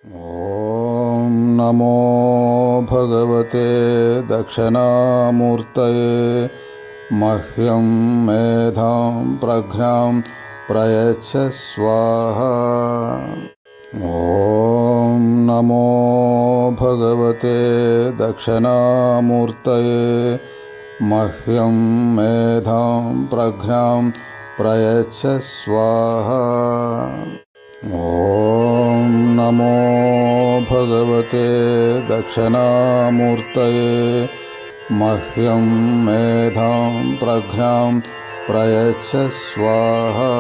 ॐ नमो भगवते दक्षिणामूर्तये मह्यं मेधां प्रज्ञां प्रयच्छ स्वाहा। ॐ नमो भगवते दक्षिणामूर्तये मह्यं मेधां प्रज्ञां प्रयच्छ स्वाहा। ॐ नमो भगवते दक्षिणामूर्तये मह्यं मेधां प्रज्ञां प्रयच्छ स्वाहा।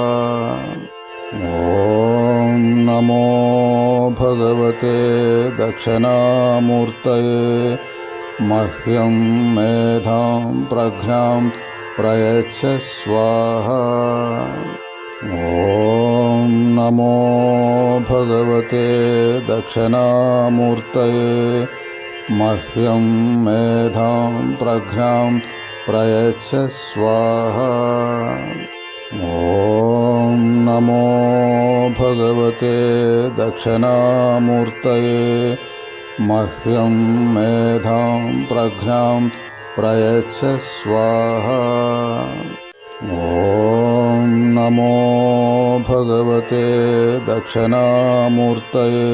ॐ नमो भगवते दक्षिणामूर्तये मह्यं मेधां प्रज्ञां प्रयच्छ स्वाहा। ॐ नमो भगवते दक्षिणामूर्तये मह्यं मेधां प्रज्ञां प्रयच्छ स्वाहा। ॐ नमो भगवते दक्षिणामूर्तये मह्यं मेधां प्रज्ञां प्रयच्छ स्वाहा। ॐ नमो भगवते दक्षिणामूर्तये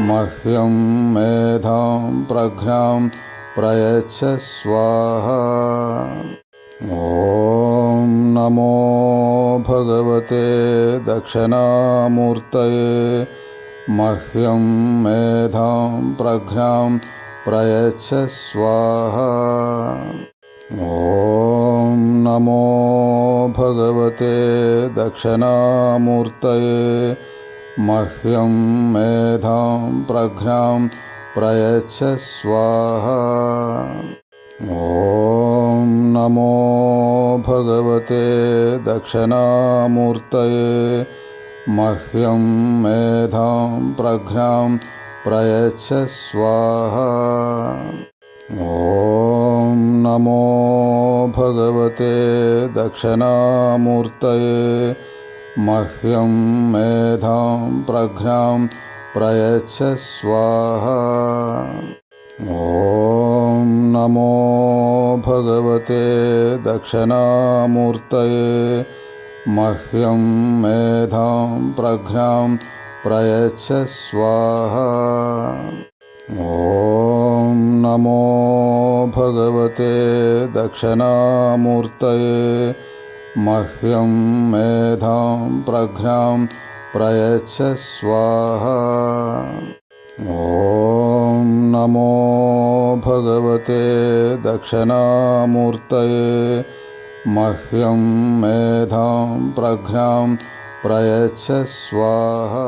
मह्यं मेधां प्रज्ञां प्रयच्छ स्वाहा। ॐ नमो भगवते दक्षिणामूर्तये मह्यं मेधां प्रज्ञां प्रयच्छ स्वाहा। ॐ नमो भगवते दक्षिणामूर्तये मह्यं मेधां प्रज्ञां प्रयच्छ स्वाहा। ॐ नमो भगवते दक्षिणामूर्तये मह्यं मेधां प्रज्ञां प्रयच्छ स्वाहा। ॐ नमो भगवते दक्षिणामूर्तये मह्यं मेधां प्रज्ञां प्रयच्छ स्वाहा। ॐ नमो भगवते दक्षिणामूर्तये मह्यं मेधां प्रज्ञां प्रयच्छ स्वाहा। ॐ नमो भगवते दक्षिणामूर्तये मह्यं मेधां प्रज्ञां प्रयच्छ स्वाहा। ॐ नमो भगवते दक्षिणामूर्तये मह्यं मेधां प्रज्ञां प्रयच्छ स्वाहा।